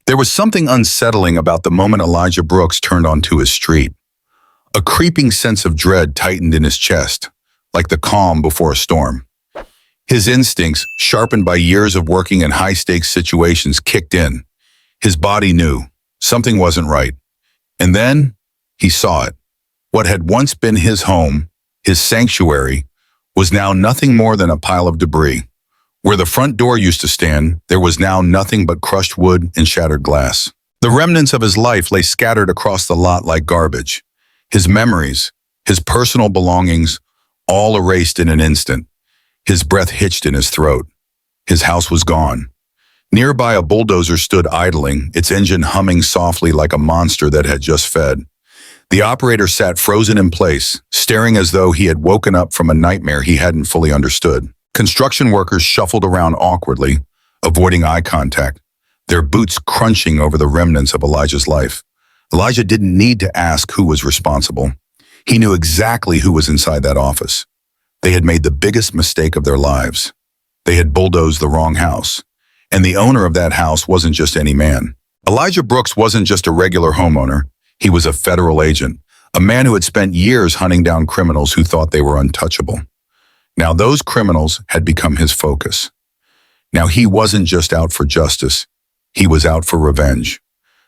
There was something unsettling about the moment Elijah Brooks turned onto his street. A creeping sense of dread tightened in his chest, like the calm before a storm. His instincts, sharpened by years of working in high-stakes situations, kicked in. His body knew something wasn't right. And then he saw it. What had once been his home, his sanctuary, was now nothing more than a pile of debris. Where the front door used to stand, there was now nothing but crushed wood and shattered glass. The remnants of his life lay scattered across the lot like garbage. His memories, his personal belongings, all erased in an instant. His breath hitched in his throat. His house was gone. Nearby, a bulldozer stood idling, its engine humming softly like a monster that had just fed. The operator sat frozen in place, staring as though he had woken up from a nightmare he hadn't fully understood. Construction workers shuffled around awkwardly, avoiding eye contact, their boots crunching over the remnants of Elijah's life. Elijah didn't need to ask who was responsible. He knew exactly who was inside that office. They had made the biggest mistake of their lives. They had bulldozed the wrong house. And the owner of that house wasn't just any man. Elijah Brooks wasn't just a regular homeowner. He was a federal agent, a man who had spent years hunting down criminals who thought they were untouchable. Now those criminals had become his focus. Now he wasn't just out for justice. He was out for revenge.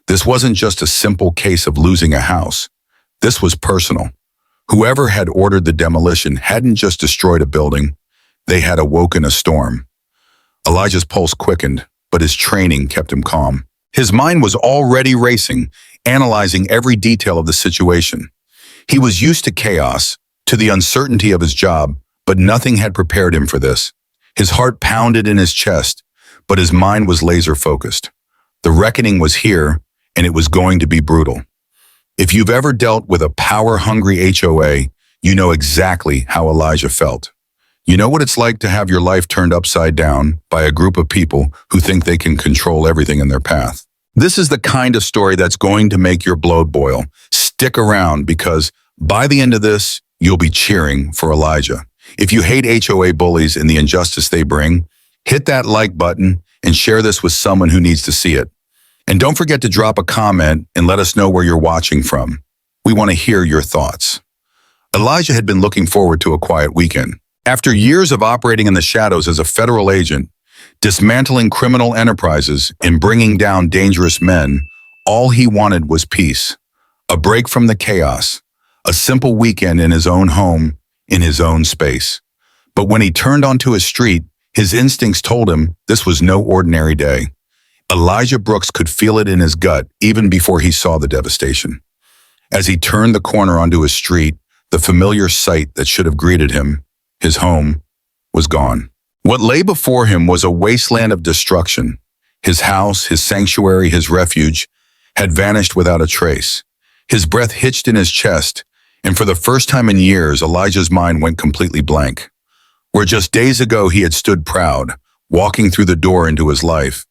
This wasn't just a simple case of losing a house. This was personal. Whoever had ordered the demolition hadn't just destroyed a building. They had awoken a storm. Elijah's pulse quickened, but his training kept him calm. His mind was already racing, analyzing every detail of the situation. He was used to chaos, to the uncertainty of his job, but nothing had prepared him for this. His heart pounded in his chest, but his mind was laser-focused. The reckoning was here, and it was going to be brutal. If you've ever dealt with a power-hungry HOA, you know exactly how Elijah felt. You know what it's like to have your life turned upside down by a group of people who think they can control everything in their path. This is the kind of story that's going to make your blood boil. Stick around because by the end of this, you'll be cheering for Elijah. If you hate HOA bullies and the injustice they bring, hit that like button and share this with someone who needs to see it. And don't forget to drop a comment and let us know where you're watching from. We want to hear your thoughts. Elijah had been looking forward to a quiet weekend. After years of operating in the shadows as a federal agent, dismantling criminal enterprises and bringing down dangerous men, all he wanted was peace. A break from the chaos, a simple weekend in his own home, in his own space. But when he turned onto his street, his instincts told him this was no ordinary day. Elijah Brooks could feel it in his gut even before he saw the devastation. As he turned the corner onto his street, the familiar sight that should have greeted him, his home, was gone. What lay before him was a wasteland of destruction. His house, his sanctuary, his refuge had vanished without a trace. His breath hitched in his chest, and for the first time in years, Elijah's mind went completely blank. Where just days ago he had stood proud, walking through the door into his life,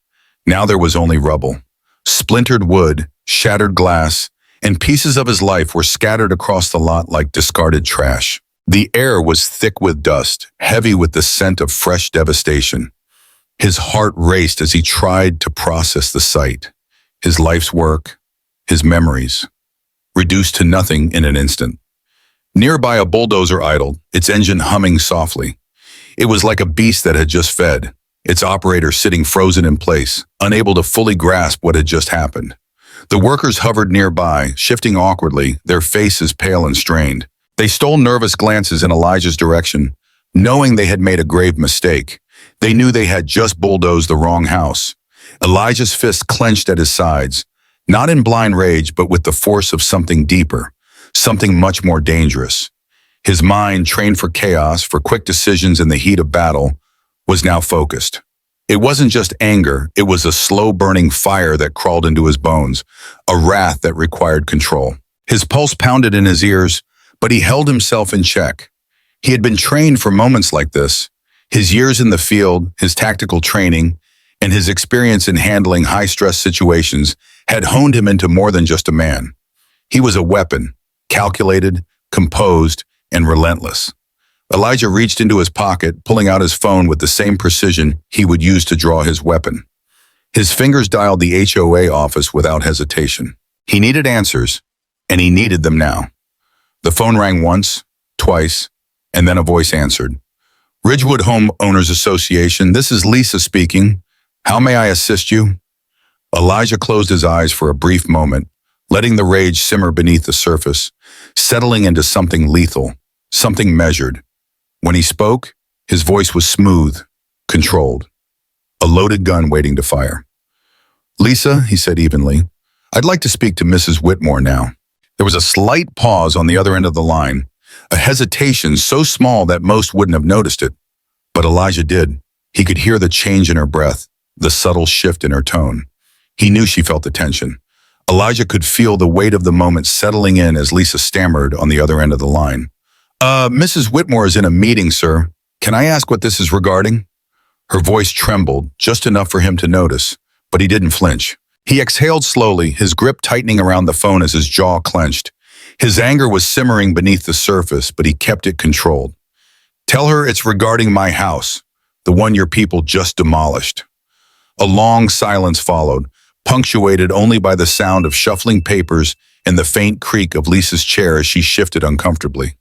now there was only rubble. Splintered wood, shattered glass, and pieces of his life were scattered across the lot like discarded trash. The air was thick with dust, heavy with the scent of fresh devastation. His heart raced as he tried to process the sight, his life's work, his memories, reduced to nothing in an instant. Nearby, a bulldozer idled, its engine humming softly. It was like a beast that had just fed, its operator sitting frozen in place, unable to fully grasp what had just happened. The workers hovered nearby, shifting awkwardly, their faces pale and strained. They stole nervous glances in Elijah's direction, knowing they had made a grave mistake. They knew they had just bulldozed the wrong house. Elijah's fists clenched at his sides, not in blind rage, but with the force of something deeper, something much more dangerous. His mind, trained for chaos, for quick decisions in the heat of battle, was now focused. It wasn't just anger, it was a slow-burning fire that crawled into his bones, a wrath that required control. His pulse pounded in his ears, but he held himself in check. He had been trained for moments like this. His years in the field, his tactical training, and his experience in handling high-stress situations had honed him into more than just a man. He was a weapon, calculated, composed, and relentless. Elijah reached into his pocket, pulling out his phone with the same precision he would use to draw his weapon. His fingers dialed the HOA office without hesitation. He needed answers, and he needed them now. The phone rang once, twice, and then a voice answered. Ridgewood Homeowners Association, this is Lisa speaking. How may I assist you? Elijah closed his eyes for a brief moment, letting the rage simmer beneath the surface, settling into something lethal, something measured. When he spoke, his voice was smooth, controlled. A loaded gun waiting to fire. Lisa, he said evenly, I'd like to speak to Mrs. Whitmore now. There was a slight pause on the other end of the line, a hesitation so small that most wouldn't have noticed it. But Elijah did. He could hear the change in her breath, the subtle shift in her tone. He knew she felt the tension. Elijah could feel the weight of the moment settling in as Lisa stammered on the other end of the line. Mrs. Whitmore is in a meeting, sir. Can I ask what this is regarding? Her voice trembled, just enough for him to notice, but he didn't flinch. He exhaled slowly, his grip tightening around the phone as his jaw clenched. His anger was simmering beneath the surface, but he kept it controlled. Tell her it's regarding my house, the one your people just demolished. A long silence followed, punctuated only by the sound of shuffling papers and the faint creak of Lisa's chair as she shifted uncomfortably.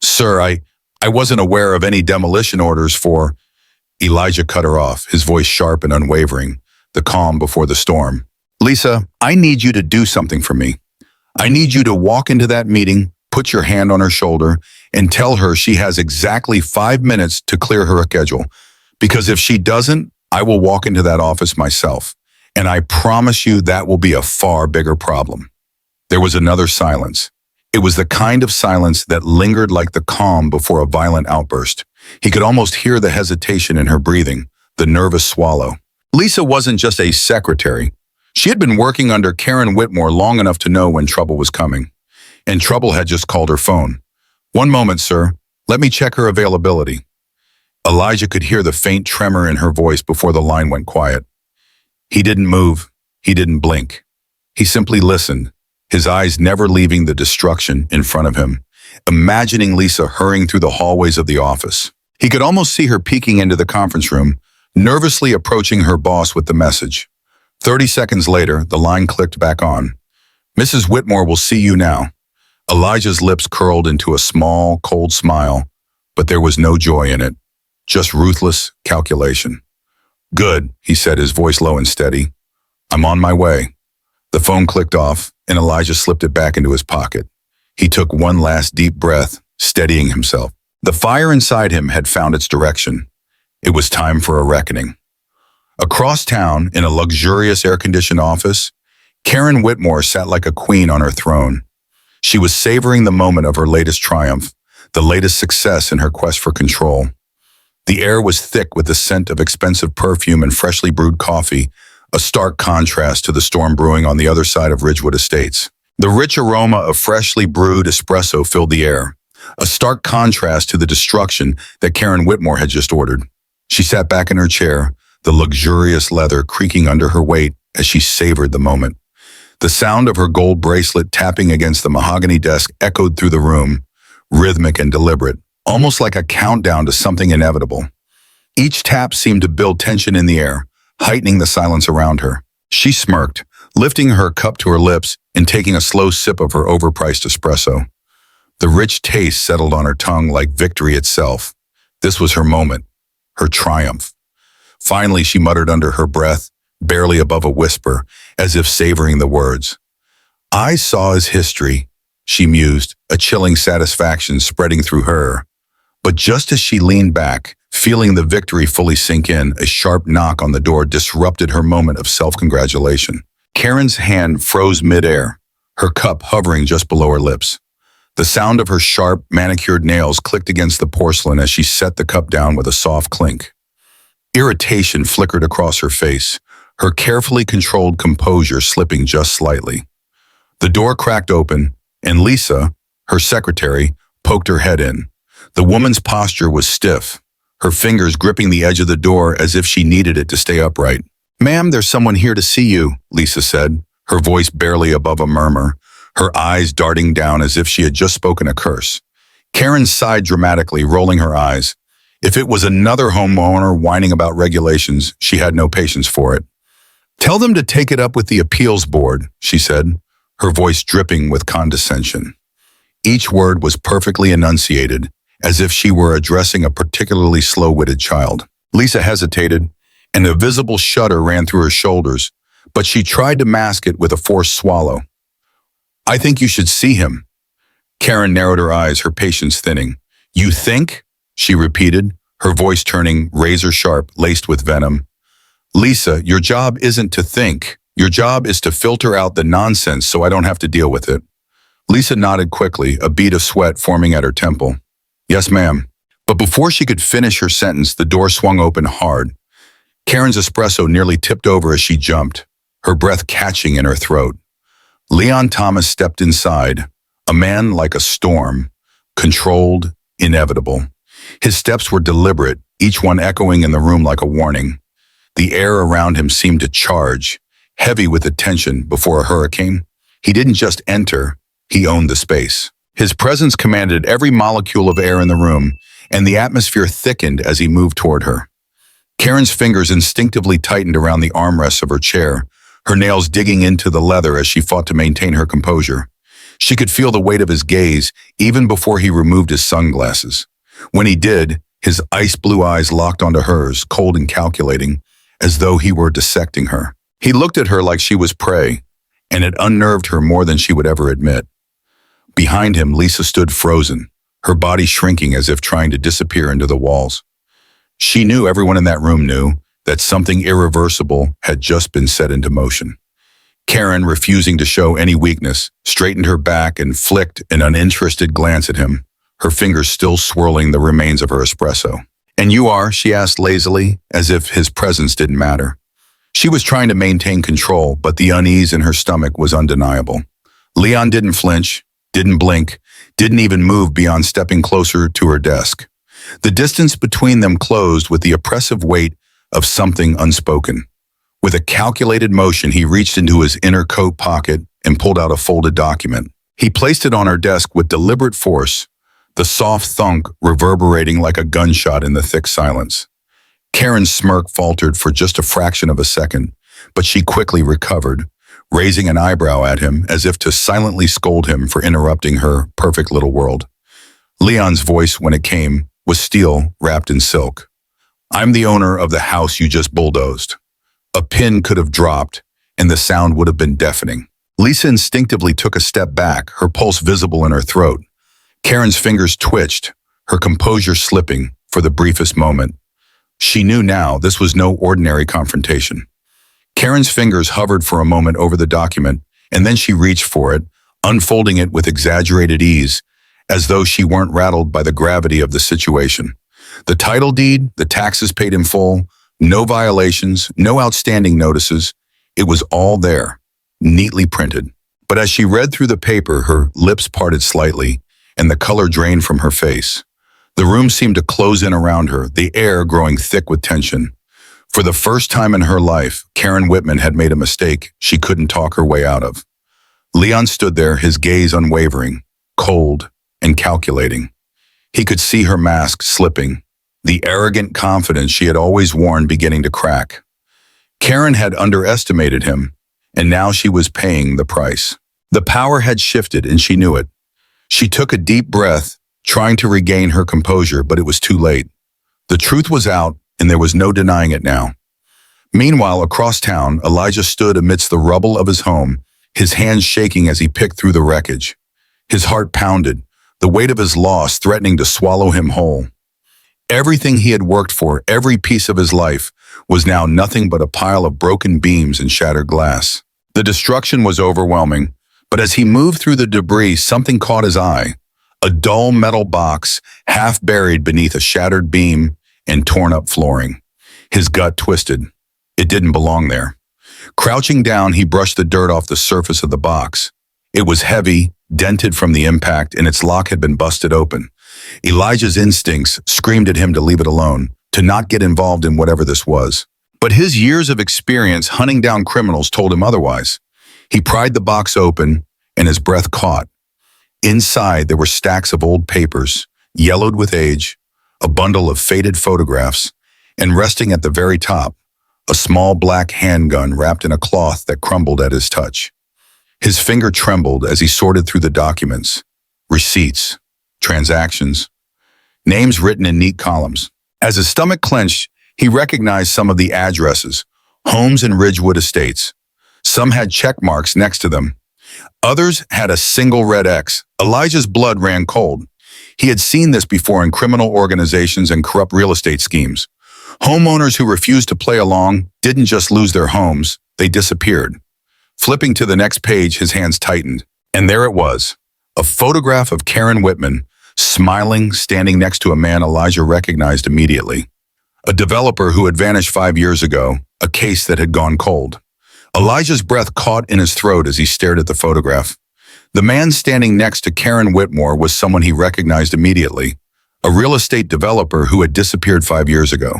Sir, I wasn't aware of any demolition orders for... Elijah cut her off, his voice sharp and unwavering, the calm before the storm. Lisa, I need you to do something for me. I need you to walk into that meeting, put your hand on her shoulder, and tell her she has exactly 5 minutes to clear her schedule. Because if she doesn't, I will walk into that office myself. And I promise you that will be a far bigger problem. There was another silence. It was the kind of silence that lingered like the calm before a violent outburst. He could almost hear the hesitation in her breathing, the nervous swallow. Lisa wasn't just a secretary. She had been working under Karen Whitmore long enough to know when trouble was coming. And trouble had just called her phone. One moment, sir. Let me check her availability. Elijah could hear the faint tremor in her voice before the line went quiet. He didn't move. He didn't blink. He simply listened, his eyes never leaving the destruction in front of him, imagining Lisa hurrying through the hallways of the office. He could almost see her peeking into the conference room, nervously approaching her boss with the message. 30 seconds later, the line clicked back on. Mrs. Whitmore will see you now. Elijah's lips curled into a small, cold smile, but there was no joy in it, just ruthless calculation. Good, he said, his voice low and steady. I'm on my way. The phone clicked off, and Elijah slipped it back into his pocket. He took one last deep breath, steadying himself. The fire inside him had found its direction. It was time for a reckoning. Across town, in a luxurious air-conditioned office, Karen Whitmore sat like a queen on her throne. She was savoring the moment of her latest triumph, the latest success in her quest for control. The air was thick with the scent of expensive perfume and freshly brewed coffee, a stark contrast to the storm brewing on the other side of Ridgewood Estates. The rich aroma of freshly brewed espresso filled the air, a stark contrast to the destruction that Karen Whitmore had just ordered. She sat back in her chair, the luxurious leather creaking under her weight as she savored the moment. The sound of her gold bracelet tapping against the mahogany desk echoed through the room, rhythmic and deliberate, almost like a countdown to something inevitable. Each tap seemed to build tension in the air, heightening the silence around her. She smirked, lifting her cup to her lips and taking a slow sip of her overpriced espresso. The rich taste settled on her tongue like victory itself. This was her moment, her triumph. Finally, she muttered under her breath, barely above a whisper, as if savoring the words. I saw his history, she mused, a chilling satisfaction spreading through her. But just as she leaned back, feeling the victory fully sink in, a sharp knock on the door disrupted her moment of self-congratulation. Karen's hand froze midair, her cup hovering just below her lips. The sound of her sharp, manicured nails clicked against the porcelain as she set the cup down with a soft clink. Irritation flickered across her face, her carefully controlled composure slipping just slightly. The door cracked open, and Lisa, her secretary, poked her head in. The woman's posture was stiff, her fingers gripping the edge of the door as if she needed it to stay upright. Ma'am, there's someone here to see you, Lisa said, her voice barely above a murmur, her eyes darting down as if she had just spoken a curse. Karen sighed dramatically, rolling her eyes. If it was another homeowner whining about regulations, she had no patience for it. Tell them to take it up with the appeals board, she said, her voice dripping with condescension. Each word was perfectly enunciated, as if she were addressing a particularly slow-witted child. Lisa hesitated, and a visible shudder ran through her shoulders, but she tried to mask it with a forced swallow. I think you should see him. Karen narrowed her eyes, her patience thinning. You think? She repeated, her voice turning razor-sharp, laced with venom. Lisa, your job isn't to think. Your job is to filter out the nonsense so I don't have to deal with it. Lisa nodded quickly, a bead of sweat forming at her temple. Yes, ma'am. But before she could finish her sentence, the door swung open hard. Karen's espresso nearly tipped over as she jumped, her breath catching in her throat. Leon Thomas stepped inside, a man like a storm, controlled, inevitable. His steps were deliberate, each one echoing in the room like a warning. The air around him seemed to charge, heavy with attention before a hurricane. He didn't just enter, he owned the space. His presence commanded every molecule of air in the room, and the atmosphere thickened as he moved toward her. Karen's fingers instinctively tightened around the armrests of her chair, her nails digging into the leather as she fought to maintain her composure. She could feel the weight of his gaze even before he removed his sunglasses. When he did, his ice-blue eyes locked onto hers, cold and calculating, as though he were dissecting her. He looked at her like she was prey, and it unnerved her more than she would ever admit. Behind him, Lisa stood frozen, her body shrinking as if trying to disappear into the walls. She knew, everyone in that room knew, that something irreversible had just been set into motion. Karen, refusing to show any weakness, straightened her back and flicked an uninterested glance at him, her fingers still swirling the remains of her espresso. And you are, she asked lazily, as if his presence didn't matter. She was trying to maintain control, but the unease in her stomach was undeniable. Leon didn't flinch, didn't blink, didn't even move beyond stepping closer to her desk. The distance between them closed with the oppressive weight of something unspoken. With a calculated motion, he reached into his inner coat pocket and pulled out a folded document. He placed it on her desk with deliberate force, the soft thunk reverberating like a gunshot in the thick silence. Karen's smirk faltered for just a fraction of a second, but she quickly recovered, raising an eyebrow at him as if to silently scold him for interrupting her perfect little world. Leon's voice, when it came, was steel wrapped in silk. I'm the owner of the house you just bulldozed. A pin could have dropped, and the sound would have been deafening. Lisa instinctively took a step back, her pulse visible in her throat. Karen's fingers twitched, her composure slipping for the briefest moment. She knew now this was no ordinary confrontation. Karen's fingers hovered for a moment over the document, and then she reached for it, unfolding it with exaggerated ease, as though she weren't rattled by the gravity of the situation. The title deed, the taxes paid in full, no violations, no outstanding notices. It was all there, neatly printed. But as she read through the paper, her lips parted slightly, and the color drained from her face. The room seemed to close in around her, the air growing thick with tension. For the first time in her life, Karen Whitman had made a mistake she couldn't talk her way out of. Leon stood there, his gaze unwavering, cold and calculating. He could see her mask slipping, the arrogant confidence she had always worn beginning to crack. Karen had underestimated him, and now she was paying the price. The power had shifted, and she knew it. She took a deep breath, trying to regain her composure, but it was too late. The truth was out, and there was no denying it now. Meanwhile, across town, Elijah stood amidst the rubble of his home, his hands shaking as he picked through the wreckage. His heart pounded, the weight of his loss threatening to swallow him whole. Everything he had worked for, every piece of his life, was now nothing but a pile of broken beams and shattered glass. The destruction was overwhelming, but as he moved through the debris, something caught his eye. A dull metal box, half buried beneath a shattered beam and torn-up flooring. His gut twisted. It didn't belong there. Crouching down, he brushed the dirt off the surface of the box. It was heavy, dented from the impact, and its lock had been busted open. Elijah's instincts screamed at him to leave it alone, to not get involved in whatever this was. But his years of experience hunting down criminals told him otherwise. He pried the box open, and his breath caught. Inside, there were stacks of old papers, yellowed with age, a bundle of faded photographs, and resting at the very top, a small black handgun wrapped in a cloth that crumbled at his touch. His finger trembled as he sorted through the documents, receipts, transactions, names written in neat columns. As his stomach clenched, he recognized some of the addresses, homes in Ridgewood Estates. Some had check marks next to them. Others had a single red X. Elijah's blood ran cold. He had seen this before in criminal organizations and corrupt real estate schemes. Homeowners who refused to play along didn't just lose their homes, they disappeared. Flipping to the next page, his hands tightened. And there it was, a photograph of Karen Whitman, smiling, standing next to a man Elijah recognized immediately. A developer who had vanished 5 years ago, a case that had gone cold. Elijah's breath caught in his throat as he stared at the photograph. The man standing next to Karen Whitmore was someone he recognized immediately, a real estate developer who had disappeared 5 years ago.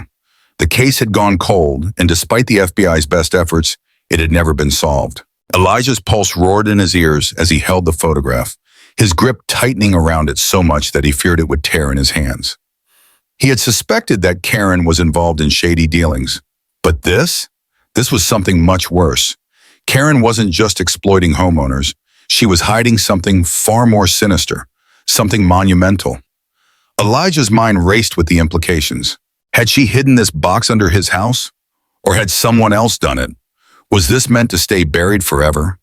The case had gone cold, and despite the FBI's best efforts, it had never been solved. Elijah's pulse roared in his ears as he held the photograph, his grip tightening around it so much that he feared it would tear in his hands. He had suspected that Karen was involved in shady dealings. But this was something much worse. Karen wasn't just exploiting homeowners. She was hiding something far more sinister, something monumental. Elijah's mind raced with the implications. Had she hidden this box under his house? Or had someone else done it? Was this meant to stay buried forever?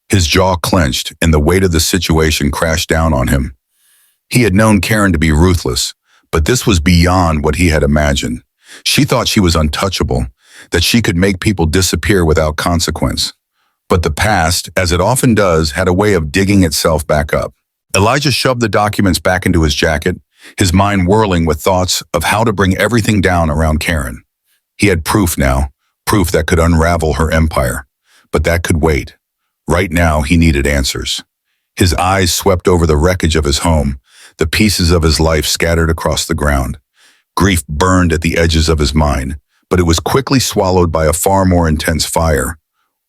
His jaw clenched, and the weight of the situation crashed down on him. He had known Karen to be ruthless, but this was beyond what he had imagined. She thought she was untouchable, that she could make people disappear without consequence. But the past, as it often does, had a way of digging itself back up. Elijah shoved the documents back into his jacket, his mind whirling with thoughts of how to bring everything down around Karen. He had proof now, proof that could unravel her empire. But that could wait. Right now, he needed answers. His eyes swept over the wreckage of his home, the pieces of his life scattered across the ground. Grief burned at the edges of his mind, but it was quickly swallowed by a far more intense fire.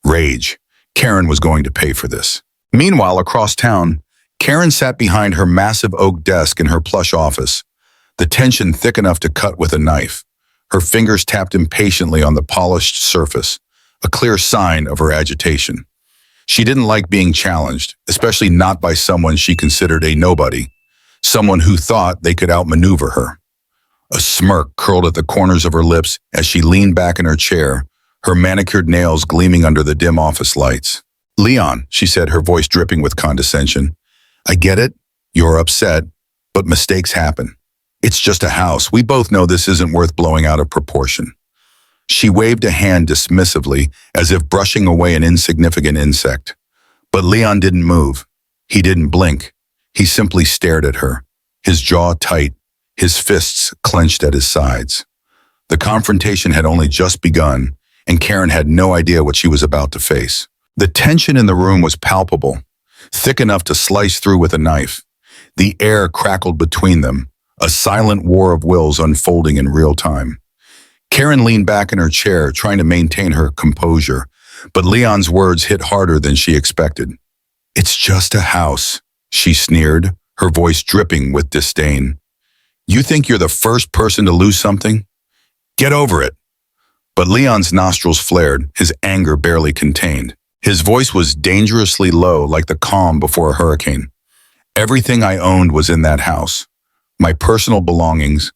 Rage. Karen was going to pay for this. Meanwhile, across town, Karen sat behind her massive oak desk in her plush office, the tension thick enough to cut with a knife. Her fingers tapped impatiently on the polished surface, a clear sign of her agitation. She didn't like being challenged, especially not by someone she considered a nobody, someone who thought they could outmaneuver her. A smirk curled at the corners of her lips as she leaned back in her chair, her manicured nails gleaming under the dim office lights. "Leon," she said, her voice dripping with condescension, "I get it. You're upset, but mistakes happen. It's just a house. We both know this isn't worth blowing out of proportion." She waved a hand dismissively, as if brushing away an insignificant insect. But Leon didn't move. He didn't blink. He simply stared at her, his jaw tight, his fists clenched at his sides. The confrontation had only just begun, and Karen had no idea what she was about to face. The tension in the room was palpable, thick enough to slice through with a knife. The air crackled between them, a silent war of wills unfolding in real time. Karen leaned back in her chair, trying to maintain her composure, but Leon's words hit harder than she expected. "It's just a house," she sneered, her voice dripping with disdain. "You think you're the first person to lose something? Get over it." But Leon's nostrils flared, his anger barely contained. His voice was dangerously low, like the calm before a hurricane. "Everything I owned was in that house. My personal belongings,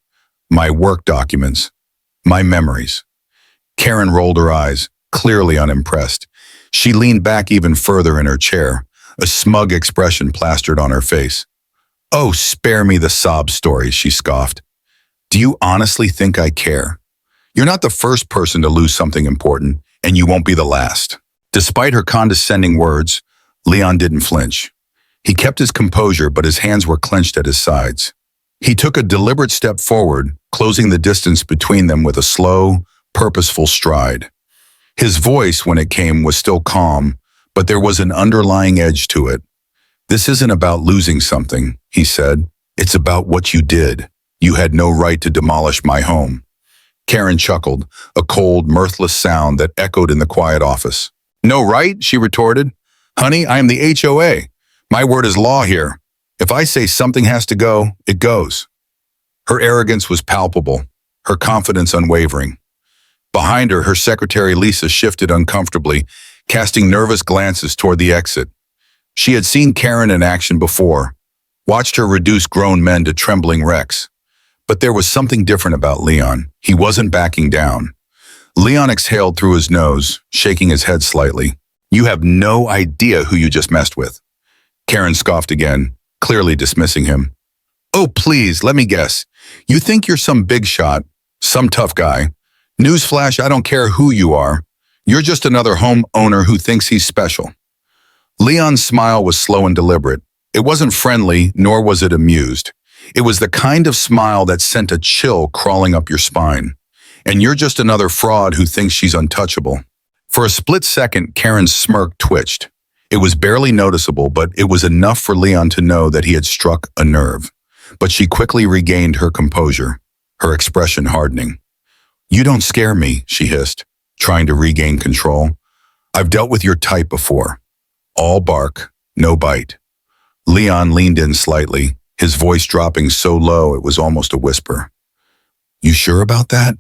my work documents, my memories." Karen rolled her eyes, clearly unimpressed. She leaned back even further in her chair, a smug expression plastered on her face. "Oh, spare me the sob stories," she scoffed. "Do you honestly think I care? You're not the first person to lose something important, and you won't be the last." Despite her condescending words, Leon didn't flinch. He kept his composure, but his hands were clenched at his sides. He took a deliberate step forward, closing the distance between them with a slow, purposeful stride. His voice, when it came, was still calm, but there was an underlying edge to it. "This isn't about losing something," he said. "It's about what you did. You had no right to demolish my home." Karen chuckled, a cold, mirthless sound that echoed in the quiet office. "No right?" she retorted. "Honey, I am the HOA. My word is law here. If I say something has to go, it goes." Her arrogance was palpable, her confidence unwavering. Behind her, her secretary Lisa shifted uncomfortably, casting nervous glances toward the exit. She had seen Karen in action before, watched her reduce grown men to trembling wrecks. But there was something different about Leon. He wasn't backing down. Leon exhaled through his nose, shaking his head slightly. "You have no idea who you just messed with." Karen scoffed again, clearly dismissing him. "Oh, please, let me guess. You think you're some big shot, some tough guy. Newsflash, I don't care who you are. You're just another homeowner who thinks he's special." Leon's smile was slow and deliberate. It wasn't friendly, nor was it amused. It was the kind of smile that sent a chill crawling up your spine. "And you're just another fraud who thinks she's untouchable." For a split second, Karen's smirk twitched. It was barely noticeable, but it was enough for Leon to know that he had struck a nerve. But she quickly regained her composure, her expression hardening. "You don't scare me," she hissed, trying to regain control. "I've dealt with your type before. All bark, no bite." Leon leaned in slightly, his voice dropping so low it was almost a whisper. "You sure about that?"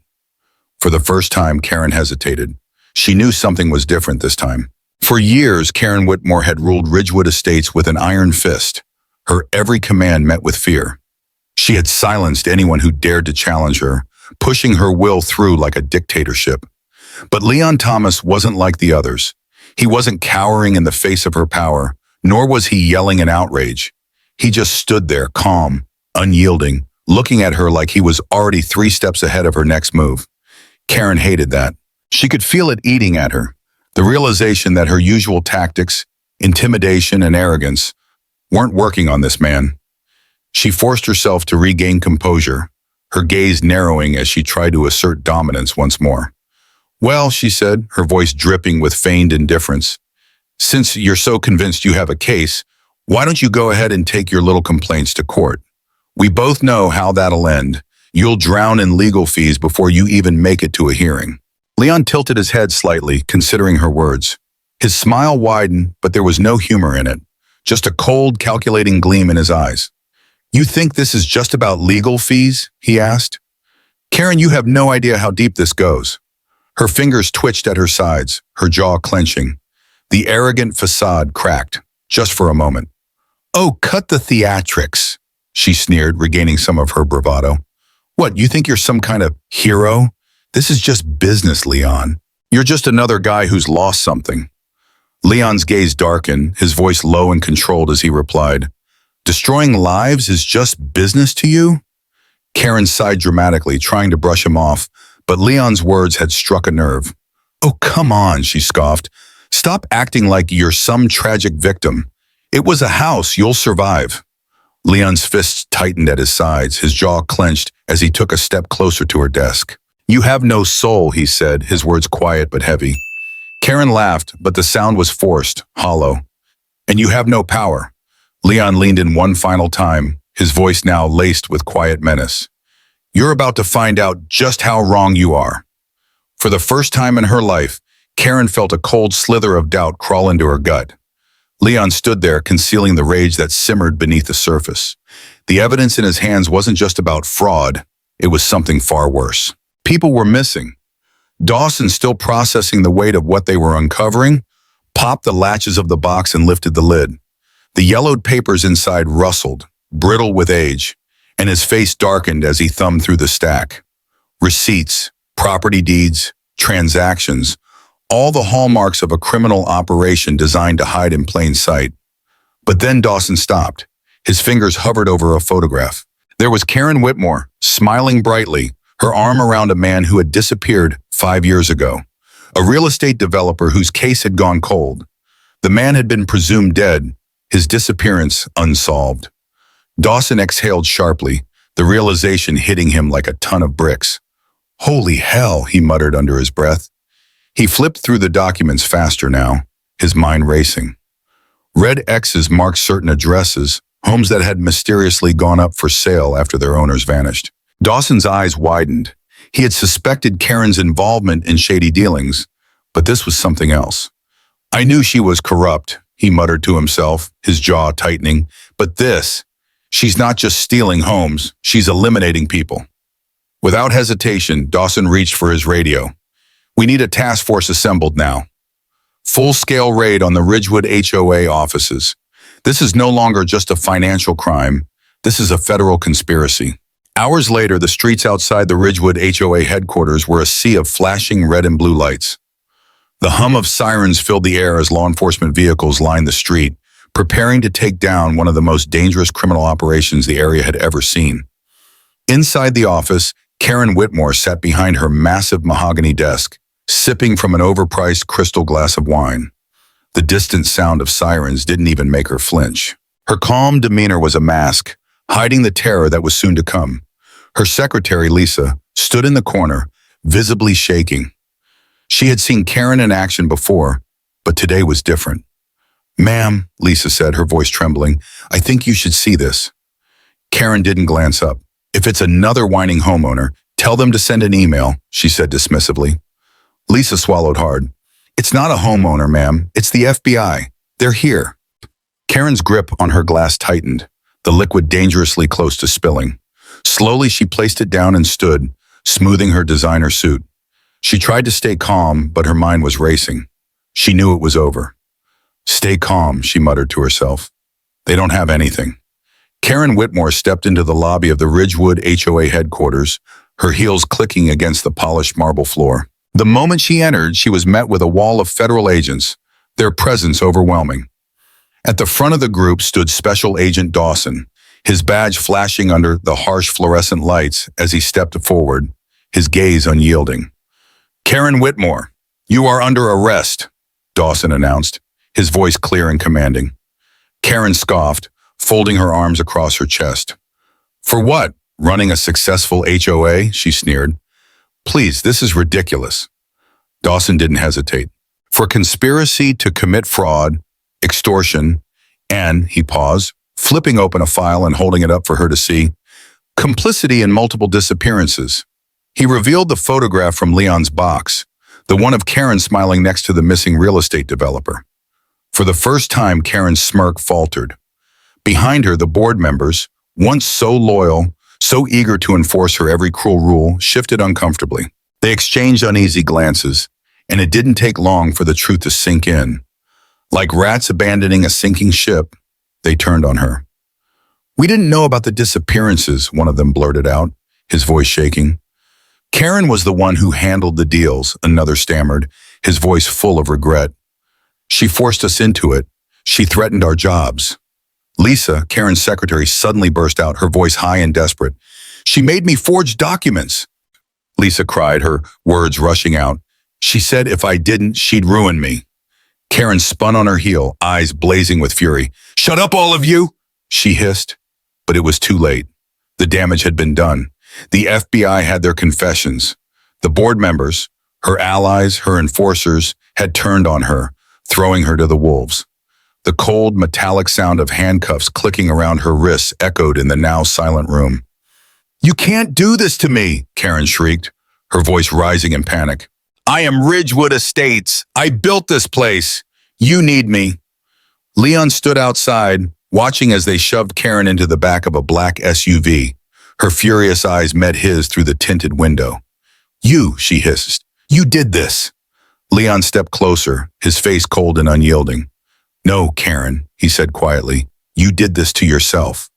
For the first time, Karen hesitated. She knew something was different this time. For years, Karen Whitmore had ruled Ridgewood Estates with an iron fist, her every command met with fear. She had silenced anyone who dared to challenge her, pushing her will through like a dictatorship. But Leon Thomas wasn't like the others. He wasn't cowering in the face of her power, nor was he yelling in outrage. He just stood there, calm, unyielding, looking at her like he was already 3 steps ahead of her next move. Karen hated that. She could feel it eating at her, the realization that her usual tactics, intimidation and arrogance, weren't working on this man. She forced herself to regain composure, her gaze narrowing as she tried to assert dominance once more. "Well," she said, her voice dripping with feigned indifference, "since you're so convinced you have a case, why don't you go ahead and take your little complaints to court? We both know how that'll end. You'll drown in legal fees before you even make it to a hearing." Leon tilted his head slightly, considering her words. His smile widened, but there was no humor in it, just a cold, calculating gleam in his eyes. "You think this is just about legal fees?" he asked. "Karen, you have no idea how deep this goes." Her fingers twitched at her sides, her jaw clenching. The arrogant facade cracked, just for a moment. "Oh, cut the theatrics," she sneered, regaining some of her bravado. "What, you think you're some kind of hero? This is just business, Leon. You're just another guy who's lost something." Leon's gaze darkened, his voice low and controlled as he replied, "Destroying lives is just business to you?" Karen sighed dramatically, trying to brush him off, but Leon's words had struck a nerve. "Oh, come on," she scoffed. "Stop acting like you're some tragic victim. It was a house, you'll survive." Leon's fists tightened at his sides, his jaw clenched as he took a step closer to her desk. "You have no soul," he said, his words quiet but heavy. Karen laughed, but the sound was forced, hollow. "And you have no power." Leon leaned in one final time, his voice now laced with quiet menace. "You're about to find out just how wrong you are." For the first time in her life, Karen felt a cold slither of doubt crawl into her gut. Leon stood there, concealing the rage that simmered beneath the surface. The evidence in his hands wasn't just about fraud, it was something far worse. People were missing. Dawson, still processing the weight of what they were uncovering, popped the latches of the box and lifted the lid. The yellowed papers inside rustled, brittle with age, and his face darkened as he thumbed through the stack. Receipts, property deeds, transactions, all the hallmarks of a criminal operation designed to hide in plain sight. But then Dawson stopped. His fingers hovered over a photograph. There was Karen Whitmore, smiling brightly, her arm around a man who had disappeared 5 years ago, a real estate developer whose case had gone cold. The man had been presumed dead, his disappearance unsolved. Dawson exhaled sharply, the realization hitting him like a ton of bricks. "Holy hell," he muttered under his breath. He flipped through the documents faster now, his mind racing. Red X's marked certain addresses, homes that had mysteriously gone up for sale after their owners vanished. Dawson's eyes widened. He had suspected Karen's involvement in shady dealings, but this was something else. "I knew she was corrupt," he muttered to himself, his jaw tightening. "But this, she's not just stealing homes, she's eliminating people." Without hesitation, Dawson reached for his radio. We need a task force assembled now. Full-scale raid on the Ridgewood HOA offices. This is no longer just a financial crime. This is a federal conspiracy. Hours later, the streets outside the Ridgewood HOA headquarters were a sea of flashing red and blue lights. The hum of sirens filled the air as law enforcement vehicles lined the street, preparing to take down one of the most dangerous criminal operations the area had ever seen. Inside the office, Karen Whitmore sat behind her massive mahogany desk, sipping from an overpriced crystal glass of wine. The distant sound of sirens didn't even make her flinch. Her calm demeanor was a mask, hiding the terror that was soon to come. Her secretary, Lisa, stood in the corner, visibly shaking. She had seen Karen in action before, but today was different. "Ma'am," Lisa said, her voice trembling, "I think you should see this." Karen didn't glance up. "If it's another whining homeowner, tell them to send an email," she said dismissively. Lisa swallowed hard. "It's not a homeowner, ma'am. It's the FBI. They're here." Karen's grip on her glass tightened, the liquid dangerously close to spilling. Slowly, she placed it down and stood, smoothing her designer suit. She tried to stay calm, but her mind was racing. She knew it was over. "Stay calm," she muttered to herself. "They don't have anything." Karen Whitmore stepped into the lobby of the Ridgewood HOA headquarters, her heels clicking against the polished marble floor. The moment she entered, she was met with a wall of federal agents, their presence overwhelming. At the front of the group stood Special Agent Dawson, his badge flashing under the harsh fluorescent lights as he stepped forward, his gaze unyielding. "Karen Whitmore, you are under arrest," Dawson announced, his voice clear and commanding. Karen scoffed, folding her arms across her chest. "For what? Running a successful HOA?" she sneered. "Please, this is ridiculous." Dawson didn't hesitate. "For conspiracy to commit fraud, extortion, and," he paused, flipping open a file and holding it up for her to see, "complicity in multiple disappearances." He revealed the photograph from Leon's box, the one of Karen smiling next to the missing real estate developer. For the first time, Karen's smirk faltered. Behind her, the board members, once so loyal, so eager to enforce her every cruel rule, shifted uncomfortably. They exchanged uneasy glances, and it didn't take long for the truth to sink in. Like rats abandoning a sinking ship, they turned on her. "We didn't know about the disappearances," one of them blurted out, his voice shaking. "Karen was the one who handled the deals," another stammered, his voice full of regret. "She forced us into it. She threatened our jobs." Lisa, Karen's secretary, suddenly burst out, her voice high and desperate. "She made me forge documents," Lisa cried, her words rushing out. "She said if I didn't, she'd ruin me." Karen spun on her heel, eyes blazing with fury. "Shut up, all of you!" she hissed. But it was too late. The damage had been done. The FBI had their confessions. The board members, her allies, her enforcers, had turned on her, throwing her to the wolves. The cold, metallic sound of handcuffs clicking around her wrists echoed in the now silent room. "You can't do this to me," Karen shrieked, her voice rising in panic. "I am Ridgewood Estates. I built this place. You need me." Leon stood outside, watching as they shoved Karen into the back of a black SUV. Her furious eyes met his through the tinted window. "You," she hissed. "You did this." Leon stepped closer, his face cold and unyielding. "No, Karen," he said quietly. "You did this to yourself."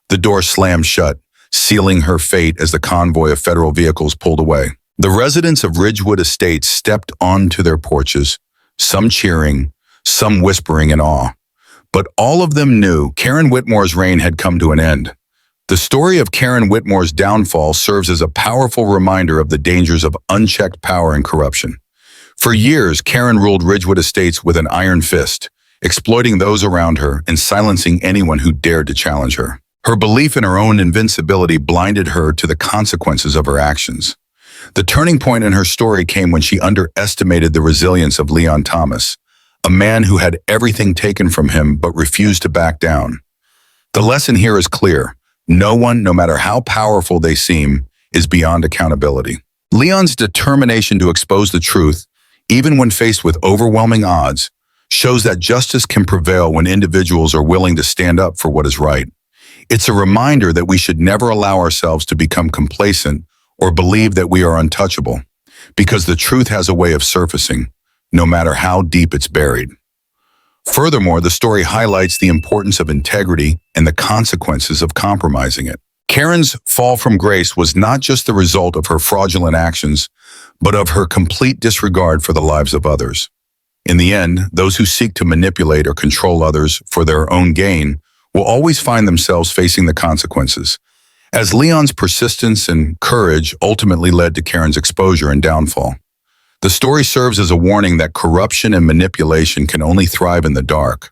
The door slammed shut, sealing her fate as the convoy of federal vehicles pulled away. The residents of Ridgewood Estates stepped onto their porches, some cheering, some whispering in awe. But all of them knew Karen Whitmore's reign had come to an end. The story of Karen Whitmore's downfall serves as a powerful reminder of the dangers of unchecked power and corruption. For years, Karen ruled Ridgewood Estates with an iron fist, exploiting those around her and silencing anyone who dared to challenge her. Her belief in her own invincibility blinded her to the consequences of her actions. The turning point in her story came when she underestimated the resilience of Leon Thomas, a man who had everything taken from him but refused to back down. The lesson here is clear. No one, no matter how powerful they seem, is beyond accountability. Leon's determination to expose the truth, even when faced with overwhelming odds, shows that justice can prevail when individuals are willing to stand up for what is right. It's a reminder that we should never allow ourselves to become complacent or believe that we are untouchable. because the truth has a way of surfacing, no matter how deep it's buried. Furthermore, the story highlights the importance of integrity and the consequences of compromising it. Karen's fall from grace was not just the result of her fraudulent actions, but of her complete disregard for the lives of others. In the end, those who seek to manipulate or control others for their own gain will always find themselves facing the consequences. As Leon's persistence and courage ultimately led to Karen's exposure and downfall. The story serves as a warning that corruption and manipulation can only thrive in the dark,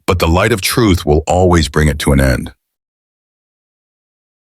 but the light of truth will always bring it to an end.